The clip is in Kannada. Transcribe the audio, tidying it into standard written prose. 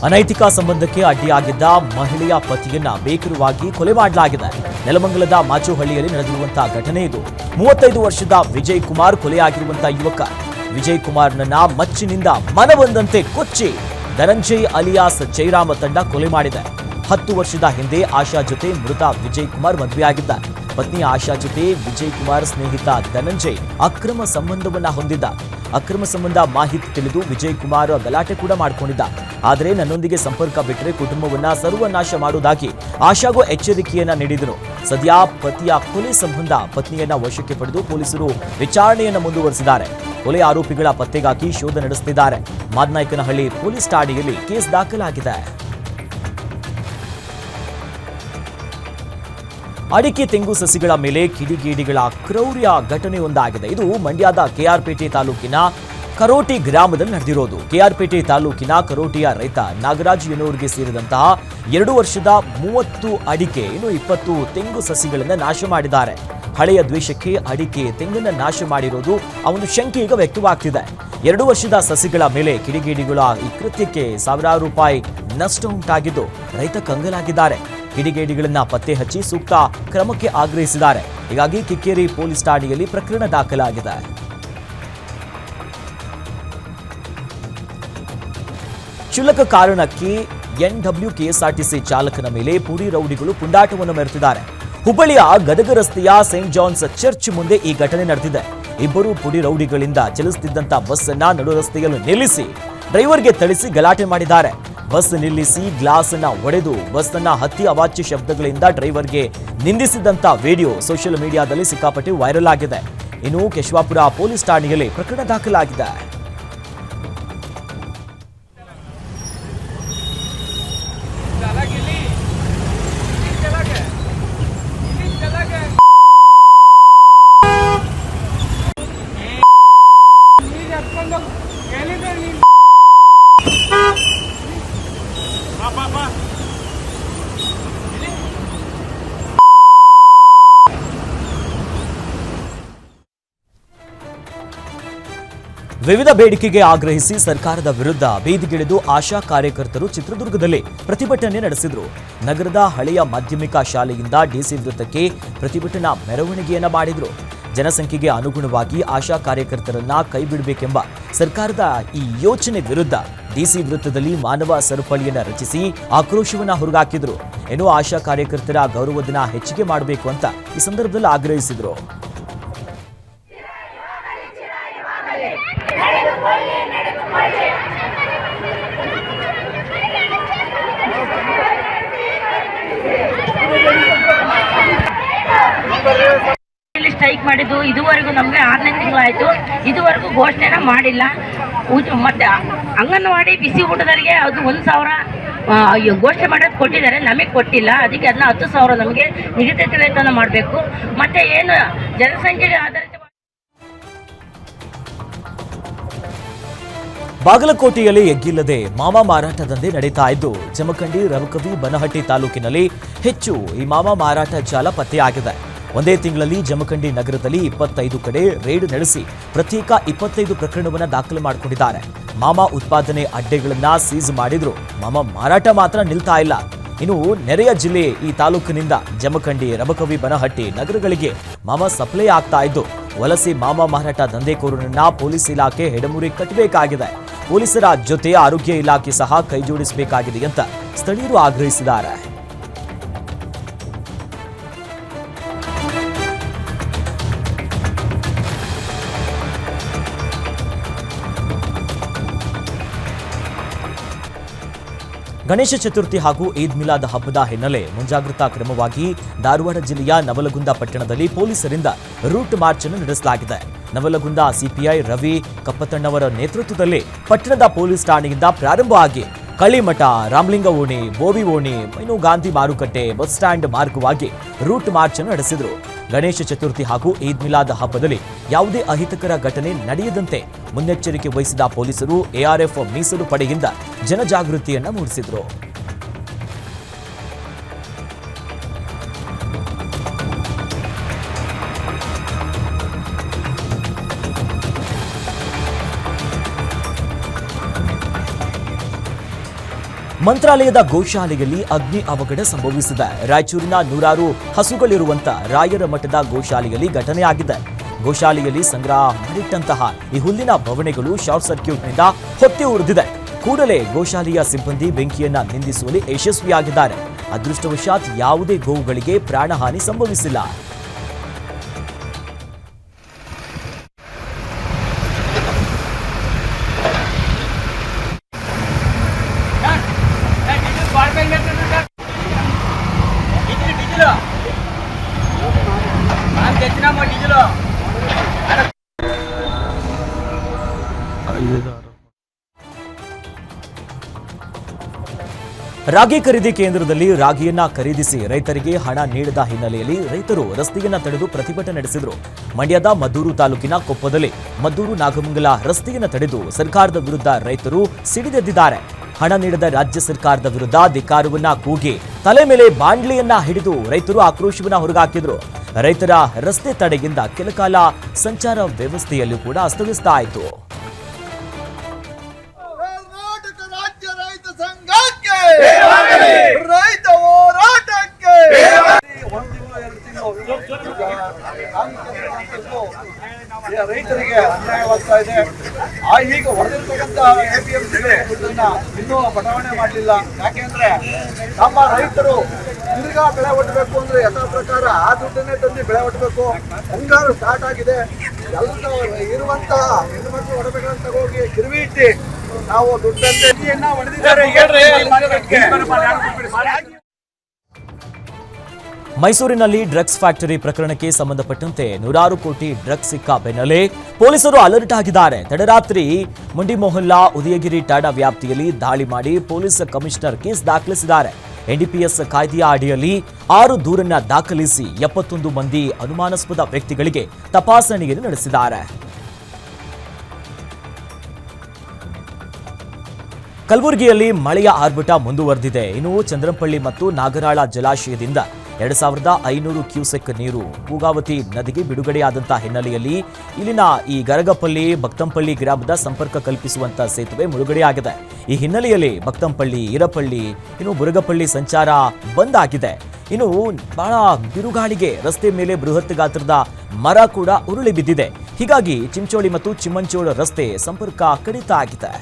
ಅನೈತಿಕ ಸಂಬಂಧಕ್ಕೆ ಅಡ್ಡಿಯಾಗಿದ್ದ ಮಹಿಳೆಯ ಪತಿಯನ್ನ ಬೇಕರವಾಗಿ ಕೊಲೆ ಮಾಡಲಾಗಿದೆ. ನೆಲಮಂಗಲದ ಮಾಚೋಹಳ್ಳಿಯಲ್ಲಿ ನಡೆದಿರುವಂತಹ ಘಟನೆ ಇದು. 35 ವರ್ಷದ ವಿಜಯ್ ಕುಮಾರ್ ಕೊಲೆಯಾಗಿರುವಂತಹ ಯುವಕ. ವಿಜಯ್ ಕುಮಾರ್ನನ್ನ ಮಚ್ಚಿನಿಂದ ಮನಬಂದಂತೆ ಕೊಚ್ಚಿ ಧನಂಜಯ್ ಅಲಿಯಾಸ್ ಜೈರಾಮ ತಂಡ ಕೊಲೆ ಮಾಡಿದೆ. 10 ವರ್ಷದ ಹಿಂದೆ ಆಶಾ ಜೊತೆ ಮೃತ ವಿಜಯ್ ಕುಮಾರ್ ಮದುವೆಯಾಗಿದ್ದ. ಪತ್ನಿ ಆಶಾ ಜೊತೆ ವಿಜಯ್ ಕುಮಾರ್ ಸ್ನೇಹಿತ ಧನಂಜಯ್ ಅಕ್ರಮ ಸಂಬಂಧವನ್ನ ಹೊಂದಿದ್ದ. ಅಕ್ರಮ ಸಂಬಂಧ ಮಾಹಿತಿ ತಿಳಿದು ವಿಜಯ್ ಕುಮಾರ್ ಗಲಾಟೆ ಕೂಡ ಮಾಡಿಕೊಂಡಿದ್ದ. ಆದರೆ ನನ್ನೊಂದಿಗೆ ಸಂಪರ್ಕ ಬಿಟ್ಟರೆ ಕುಟುಂಬವನ್ನ ಸರ್ವನಾಶ ಮಾಡುವುದಾಗಿ ಆಶಾಗೂ ಎಚ್ಚರಿಕೆಯನ್ನ ನೀಡಿದನು. ಸದ್ಯ ಪತಿಯ ಕೊಲೆ ಸಂಬಂಧ ಪತ್ನಿಯನ್ನ ವಶಕ್ಕೆ ಪಡೆದು ಪೊಲೀಸರು ವಿಚಾರಣೆಯನ್ನು ಮುಂದುವರೆಸಿದ್ದಾರೆ. ಕೊಲೆ ಆರೋಪಿಗಳ ಪತ್ತೆಗಾಗಿ ಶೋಧ ನಡೆಸುತ್ತಿದ್ದಾರೆ. ಮಾದನಾಯಕನಹಳ್ಳಿ ಪೊಲೀಸ್ ಠಾಣೆಯಲ್ಲಿ ಕೇಸ್ ದಾಖಲಾಗಿದೆ. ಅಡಿಕೆ ತೆಂಗು ಸಸಿಗಳ ಮೇಲೆ ಕಿಡಿಗೇಡಿಗಳ ಕ್ರೌರ್ಯ ಘಟನೆಯೊಂದಾಗಿದೆ. ಇದು ಮಂಡ್ಯದ ಕೆಆರ್ಪೇಟೆ ತಾಲೂಕಿನ ಕರೋಟಿ ಗ್ರಾಮದಲ್ಲಿ ನಡೆದಿರೋದು. ಕೆಆರ್ಪೇಟೆ ತಾಲೂಕಿನ ಕರೋಟಿಯ ರೈತ ನಾಗರಾಜ್ ಎನ್ನುವರಿಗೆ ಸೇರಿದಂತಹ 2 ವರ್ಷದ 30 ಅಡಿಕೆ 20 ತೆಂಗು ಸಸಿಗಳನ್ನು ನಾಶ ಮಾಡಿದ್ದಾರೆ. ಹಳೆಯ ದ್ವೇಷಕ್ಕೆ ಅಡಿಕೆ ತೆಂಗನ್ನು ನಾಶ ಮಾಡಿರೋದು ಅವನ ಶಂಕೆ ಈಗ ವ್ಯಕ್ತವಾಗ್ತಿದೆ. 2 ವರ್ಷದ ಸಸಿಗಳ ಮೇಲೆ ಕಿಡಿಗೇಡಿಗಳ ಈ ಕೃತ್ಯಕ್ಕೆ ಸಾವಿರಾರು ರೂಪಾಯಿ ನಷ್ಟ ಉಂಟಾಗಿದ್ದು ರೈತ ಕಂಗಲಾಗಿದ್ದಾರೆ. ಕಿಡಿಗೇಡಿಗಳನ್ನ ಪತ್ತೆ ಹಚ್ಚಿ ಸೂಕ್ತ ಕ್ರಮಕ್ಕೆ ಆಗ್ರಹಿಸಿದ್ದಾರೆ. ಹೀಗಾಗಿ ಕಿಕ್ಕೇರಿ ಪೊಲೀಸ್ ಠಾಣೆಯಲ್ಲಿ ಪ್ರಕರಣ ದಾಖಲಾಗಿದೆ. ಕ್ಷುಲ್ಲಕ ಕಾರಣಕ್ಕೆ NW ಕೆಎಸ್ಆರ್ಟಿಸಿ ಚಾಲಕನ ಮೇಲೆ ಪುಡಿ ರೌಡಿಗಳು ಪುಂಡಾಟವನ್ನು ಮೆರೆದಿದ್ದಾರೆ. ಹುಬ್ಬಳ್ಳಿಯ ಗದಗ ರಸ್ತೆಯ ಸೇಂಟ್ ಜಾನ್ಸ್ ಚರ್ಚ್ ಮುಂದೆ ಈ ಘಟನೆ ನಡೆದಿದೆ. ಇಬ್ಬರು ಪುಡಿ ರೌಡಿಗಳಿಂದ ಚಲಿಸುತ್ತಿದ್ದಂತ ಬಸ್ ಅನ್ನ ನಡು ರಸ್ತೆಯಲ್ಲಿ ನಿಲ್ಲಿಸಿ ಡ್ರೈವರ್ಗೆ ಥಳಿಸಿ ಗಲಾಟೆ ಮಾಡಿದ್ದಾರೆ. ಬಸ್ ನಿಲ್ಲಿಸಿ ಗ್ಲಾಸ್ ಅನ್ನ ಒಡೆದು ಬಸ್ ಅನ್ನ ಹತ್ತಿ ಅವಾಚ್ಯ ಶಬ್ದಗಳಿಂದ ಡ್ರೈವರ್ಗೆ ನಿಂದಿಸಿದಂತ ವಿಡಿಯೋ ಸೋಷಿಯಲ್ ಮೀಡಿಯಾದಲ್ಲಿ ಸಿಕ್ಕಾಪಟ್ಟೆ ವೈರಲ್ ಆಗಿದೆ. ಇನ್ನು ಕೇಶವಾಪುರ ಪೊಲೀಸ್ ಠಾಣೆಯಲ್ಲಿ ಪ್ರಕರಣ ದಾಖಲಾಗಿದೆ. ವಿವಿಧ ಬೇಡಿಕೆಗೆ ಆಗ್ರಹಿಸಿ ಸರ್ಕಾರದ ವಿರುದ್ಧ ಬೀದಿಗಿಳಿದು ಆಶಾ ಕಾರ್ಯಕರ್ತರು ಚಿತ್ರದುರ್ಗದಲ್ಲಿ ಪ್ರತಿಭಟನೆ ನಡೆಸಿದರು. ನಗರದ ಹಳೆಯ ಮಾಧ್ಯಮಿಕ ಶಾಲೆಯಿಂದ ಡಿಸಿ ವೃತ್ತಕ್ಕೆ ಪ್ರತಿಭಟನಾ ಮೆರವಣಿಗೆಯನ್ನ ಮಾಡಿದ್ರು. ಜನಸಂಖ್ಯೆಗೆ ಅನುಗುಣವಾಗಿ ಆಶಾ ಕಾರ್ಯಕರ್ತರನ್ನ ಕೈಬಿಡಬೇಕೆಂಬ ಸರ್ಕಾರದ ಈ ಯೋಚನೆ ವಿರುದ್ಧ ಡಿಸಿ ವೃತ್ತದಲ್ಲಿ ಮಾನವ ಸರಪಳಿಯನ್ನ ರಚಿಸಿ ಆಕ್ರೋಶವನ್ನ ಹೊರಗಾಕಿದ್ರು. ಇನ್ನು ಆಶಾ ಕಾರ್ಯಕರ್ತರ ಗೌರವ ದಿನ ಹೆಚ್ಚಿಗೆ ಮಾಡಬೇಕು ಅಂತ ಈ ಸಂದರ್ಭದಲ್ಲಿ ಆಗ್ರಹಿಸಿದ್ರು. ಸ್ಟ್ರೈಕ್ ಮಾಡಿದ್ದು ಇದುವರೆಗೂ ನಮಗೆ 6ನೇ ತಿಂಗಳಾಯಿತು. ಇದುವರೆಗೂ ಘೋಷಣೆನ ಮಾಡಿಲ್ಲ. ಮತ್ತೆ ಅಂಗನವಾಡಿ ಬಿಸಿ ಊಟದವರಿಗೆ ಅದು 1,000 ಘೋಷಣೆ ಮಾಡೋದು ಕೊಟ್ಟಿದ್ದಾರೆ, ನಮಗೆ ಕೊಟ್ಟಿಲ್ಲ. ಅದಕ್ಕೆ ಅದನ್ನ 10,000 ನಮಗೆ ನಿಗದಿತ ವೇತನ ಮಾಡಬೇಕು. ಮತ್ತೆ ಏನು ಜನಸಂಖ್ಯೆಗೆ ಆಧಾರಿತ. ಬಾಗಲಕೋಟೆಯಲ್ಲಿ ಎಗ್ಗಿಲ್ಲದೆ ಮಾಮ ಮಾರಾಟ ದಂಧೆ ನಡೀತಾ ಇದ್ದು ಜಮಖಂಡಿ, ರವಕವಿ, ಬನಹಟ್ಟಿ ತಾಲೂಕಿನಲ್ಲಿ ಹೆಚ್ಚು ಈ ಮಾಮ ಮಾರಾಟ ಜಾಲ ಪತ್ತೆಯಾಗಿದೆ. ಒಂದೇ ತಿಂಗಳಲ್ಲಿ ಜಮಖಂಡಿ ನಗರದಲ್ಲಿ 25 ಕಡೆ ರೇಡ್ ನಡೆಸಿ ಪ್ರತ್ಯೇಕ 25 ಪ್ರಕರಣವನ್ನು ದಾಖಲು ಮಾಡಿಕೊಂಡಿದ್ದಾರೆ. ಮಾಮ ಉತ್ಪಾದನೆ ಅಡ್ಡೆಗಳನ್ನ ಸೀಸ್ ಮಾಡಿದ್ರು. ಮಾಮ ಮಾರಾಟ ಮಾತ್ರ ನಿಲ್ತಾ ಇಲ್ಲ. ಇನ್ನು ನೆರೆಯ ಜಿಲ್ಲೆ ಈ ತಾಲೂಕಿನಿಂದ ಜಮಖಂಡಿ, ರಬಕವಿ, ಬನಹಟ್ಟಿ ನಗರಗಳಿಗೆ ಮಾಮ ಸಪ್ಲೈ ಆಗ್ತಾ ಇದ್ದು ವಲಸೆ ಮಾಮ ಮಾರಾಟ ದಂಧೆಕೋರರನ್ನ ಪೊಲೀಸ್ ಇಲಾಖೆ ಹೆಡಮುರಿ ಕಟ್ಟಬೇಕಾಗಿದೆ. ಪೊಲೀಸರ ಜೊತೆ ಆರೋಗ್ಯ ಇಲಾಖೆ ಸಹ ಕೈಜೋಡಿಸಬೇಕಾಗಿದೆ ಅಂತ ಸ್ಥಳೀಯರು ಆಗ್ರಹಿಸಿದ್ದಾರೆ. ಗಣೇಶ ಚತುರ್ಥಿ ಹಾಗೂ ಈದ್ ಮಿಲಾದ್ ಹಬ್ಬದ ಹಿನ್ನೆಲೆ ಮುಂಜಾಗ್ರತಾ ಕ್ರಮವಾಗಿ ಧಾರವಾಡ ಜಿಲ್ಲೆಯ ನವಲಗುಂದ ಪಟ್ಟಣದಲ್ಲಿ ಪೊಲೀಸರಿಂದ ರೂಟ್ ಮಾರ್ಚ್ ಅನ್ನು ನಡೆಸಲಾಗಿದೆ. ನವಲಗುಂದ ಸಿಪಿಐ ರವಿ ಕಪ್ಪತಣ್ಣವರ ನೇತೃತ್ವದಲ್ಲಿ ಪಟ್ಟಣದ ಪೊಲೀಸ್ ಠಾಣೆಯಿಂದ ಪ್ರಾರಂಭ ಆಗಿ ಕಳಿಮಠ, ರಾಮಲಿಂಗ ಓಣಿ, ಬೋವಿ ಓಣಿ, ಇನ್ನು ಗಾಂಧಿ ಮಾರುಕಟ್ಟೆ, ಬಸ್ ಸ್ಟ್ಯಾಂಡ್ ಮಾರ್ಗವಾಗಿ ರೂಟ್ ಮಾರ್ಚ್ ಅನ್ನು ನಡೆಸಿದರು. ಗಣೇಶ ಚತುರ್ಥಿ ಹಾಗೂ ಈದ್ ಮಿಲಾದ್ ಹಬ್ಬದಲ್ಲಿ ಯಾವುದೇ ಅಹಿತಕರ ಘಟನೆ ನಡೆಯದಂತೆ ಮುನ್ನೆಚ್ಚರಿಕೆ ವಹಿಸಿದ ಪೊಲೀಸರು ಎಆರ್ಎಫ್ ಮೀಸಲು ಪಡೆಯಿಂದ ಜನಜಾಗೃತಿಯನ್ನ ಮೂಡಿಸಿದರು. ಮಂತ್ರಾಲಯದ ಗೋಶಾಲೆಯಲ್ಲಿ ಅಗ್ನಿ ಅವಘಡ ಸಂಭವಿಸಿದೆ. ರಾಯಚೂರಿನ ನೂರಾರು ಹಸುಗಳಿರುವಂತ ರಾಯರ ಮಠದ ಗೋಶಾಲೆಯಲ್ಲಿ ಘಟನೆಯಾಗಿದೆ. ಗೋಶಾಲೆಯಲ್ಲಿ ಸಂಗ್ರಹ ಮಾಡಿಟ್ಟಂತಹ ಈ ಹುಲ್ಲಿನ ಬವಣೆಗಳು ಶಾರ್ಟ್ ಸರ್ಕ್ಯೂಟ್ನಿಂದ ಹೊತ್ತಿ ಉರಿದಿದೆ. ಕೂಡಲೇ ಗೋಶಾಲೆಯ ಸಿಬ್ಬಂದಿ ಬೆಂಕಿಯನ್ನ ನಿಂದಿಸುವಲ್ಲಿ ಯಶಸ್ವಿಯಾಗಿದ್ದಾರೆ. ಅದೃಷ್ಟವಶಾತ್ ಯಾವುದೇ ಗೋವುಗಳಿಗೆ ಪ್ರಾಣಹಾನಿ ಸಂಭವಿಸಿಲ್ಲ. ರಾಗಿ ಖರೀದಿ ಕೇಂದ್ರದಲ್ಲಿ ರಾಗಿಯನ್ನ ಖರೀದಿಸಿ ರೈತರಿಗೆ ಹಣ ನೀಡದ ಹಿನ್ನೆಲೆಯಲ್ಲಿ ರೈತರು ರಸ್ತೆಯನ್ನ ತಡೆದು ಪ್ರತಿಭಟನೆ ನಡೆಸಿದರು. ಮಂಡ್ಯದ ಮದ್ದೂರು ತಾಲೂಕಿನ ಕೊಪ್ಪದಲ್ಲಿ ಮದ್ದೂರು ನಾಗಮಂಗಲ ರಸ್ತೆಯನ್ನ ತಡೆದು ಸರ್ಕಾರದ ವಿರುದ್ಧ ರೈತರು ಸಿಡಿದೆದ್ದಿದ್ದಾರೆ. ಹಣ ನೀಡದ ರಾಜ್ಯ ಸರ್ಕಾರದ ವಿರುದ್ಧ ಧಿಕ್ಕಾರವನ್ನ ಕೂಗಿ ತಲೆ ಮೇಲೆ ಬಾಂಡ್ಲಿಯನ್ನ ಹಿಡಿದು ರೈತರು ಆಕ್ರೋಶವನ್ನ ಹೊರಗಾಕಿದ್ರು. ರೈತರ ರಸ್ತೆ ತಡೆಯಿಂದ ಕೆಲಕಾಲ ಸಂಚಾರ ವ್ಯವಸ್ಥೆಯಲ್ಲೂ ಕೂಡ ಅಸ್ತವ್ಯಸ್ತ ಆಯಿತು. ರೈತ ಹೋರಾಟಕ್ಕೆ ರೈತರಿಗೆ ಅನ್ಯಾಯವಾಗ್ತಾ ಇದೆ. ಈಗ ಹೊಡೆದಿರ್ತಕ್ಕಂಥ APMCಗೆ ಇನ್ನೂ ಬದಲಾವಣೆ ಮಾಡಲಿಲ್ಲ. ಯಾಕೆಂದ್ರೆ ನಮ್ಮ ರೈತರು ತಿರ್ಗಾ ಬೆಳೆ ಒಟ್ಟಬೇಕು ಅಂದ್ರೆ ಯಥಾ ಪ್ರಕಾರ ಆ ದುಡ್ಡನ್ನೇ ತಂದು ಬೆಳೆ ಒಟ್ಟಬೇಕು. ಮುಂಗಾರು ಸ್ಟಾರ್ಟ್ ಆಗಿದೆ. ಎಲ್ಲ ಇರುವಂತಹ ಹೆಣ್ಮಕ್ಳು ಹೊಡಬೇಕಂತ ಹೋಗಿ ಗಿರ್ವಿ ಇಟ್ಟು ನಾವು ದುಡ್ಡನ್ನ ಹೊಡೆದಿದ್ದಾರೆ. ಮೈಸೂರಿನಲ್ಲಿ ಡ್ರಗ್ಸ್ ಫ್ಯಾಕ್ಟರಿ ಪ್ರಕರಣಕ್ಕೆ ಸಂಬಂಧಪಟ್ಟಂತೆ 100 ಕೋಟಿ ಡ್ರಗ್ಸ್ ಸಿಕ್ಕ ಬೆನ್ನಲ್ಲೇ ಪೊಲೀಸರು ಅಲರ್ಟ್ ಆಗಿದ್ದಾರೆ. ತಡರಾತ್ರಿ ಮುಂಡಿ ಮೊಹಲ್ಲಾ ಉದಯಗಿರಿ ಠಾಣಾ ವ್ಯಾಪ್ತಿಯಲ್ಲಿ ದಾಳಿ ಮಾಡಿ ಪೊಲೀಸ್ ಕಮಿಷನರ್ ಕೇಸ್ ದಾಖಲಿಸಿದ್ದಾರೆ. NDPS ಕಾಯ್ದೆಯ ಅಡಿಯಲ್ಲಿ 6 ದೂರನ್ನ ದಾಖಲಿಸಿ 71 ಮಂದಿ ಅನುಮಾನಾಸ್ಪದ ವ್ಯಕ್ತಿಗಳಿಗೆ ತಪಾಸಣೆಯನ್ನು ನಡೆಸಿದ್ದಾರೆ. ಕಲಬುರಗಿಯಲ್ಲಿ ಮಳೆಯ ಆರ್ಭಟ ಮುಂದುವರೆದಿದೆ. ಇನ್ನು ಚಂದ್ರಂಪಳ್ಳಿ ಮತ್ತು ನಾಗರಾಳ ಜಲಾಶಯದಿಂದ 2500 ಕ್ಯೂಸೆಕ್ ನೀರು ಭೂಗಾವತಿ ನದಿಗೆ ಬಿಡುಗಡೆಯಾದಂತಹ ಹಿನ್ನೆಲೆಯಲ್ಲಿ ಇಲ್ಲಿನ ಈ ಗರಗಪಲ್ಲಿ ಭಕ್ತಂಪಳ್ಳಿ ಗ್ರಾಮದ ಸಂಪರ್ಕ ಕಲ್ಪಿಸುವಂತ ಸೇತುವೆ ಮುಳುಗಡೆಯಾಗಿದೆ. ಈ ಹಿನ್ನೆಲೆಯಲ್ಲಿ ಭಕ್ತಂಪಳ್ಳಿ, ಈರಪಳ್ಳಿ, ಇನ್ನು ಬುರಗಪಳ್ಳಿ ಸಂಚಾರ ಬಂದ್ ಆಗಿದೆ. ಇನ್ನು ಬಹಳ ಬಿರುಗಾಳಿಗೆ ರಸ್ತೆ ಮೇಲೆ ಬೃಹತ್ ಗಾತ್ರದ ಮರ ಕೂಡ ಉರುಳಿ ಬಿದ್ದಿದೆ. ಹೀಗಾಗಿ ಚಿಂಚೋಳಿ ಮತ್ತು ಚಿಮ್ಮಂಚೋಳ ರಸ್ತೆ ಸಂಪರ್ಕ ಕಡಿತ ಆಗಿದೆ.